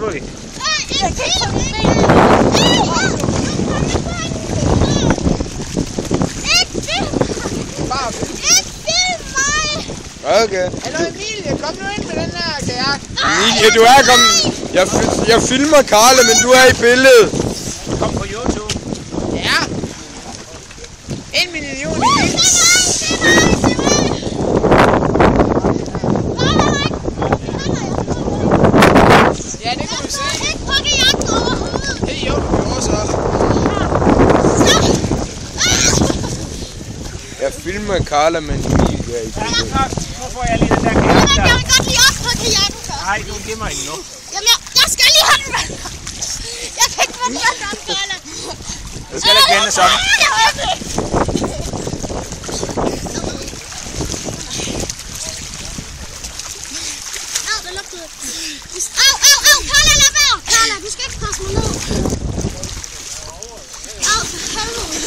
du ikke? Jeg kan ikke komme med. Okay. Hallo Emilie, kom nu ind med den her kajak. Emilie, du er kommet. Jeg filmer Karle, men du er i billedet. Kom på YouTube. Ja. 1 million i hits. Ja, det kan du se. Det er jo, du gjorde så. Jeg filmer Karla, men Emilie er i billedet. Nu får jeg lige den der kajak der. Jeg vil godt lige op på kajakken først. Nej, du giver mig ikke nu. Jamen, jeg skal lige have den med. Jeg kan ikke få den med den, Karla. Du skal ikke vende sådan. Det lugtede. Au, Karla, lad være. Karla, du skal ikke presse mig ned. Au, for helvede.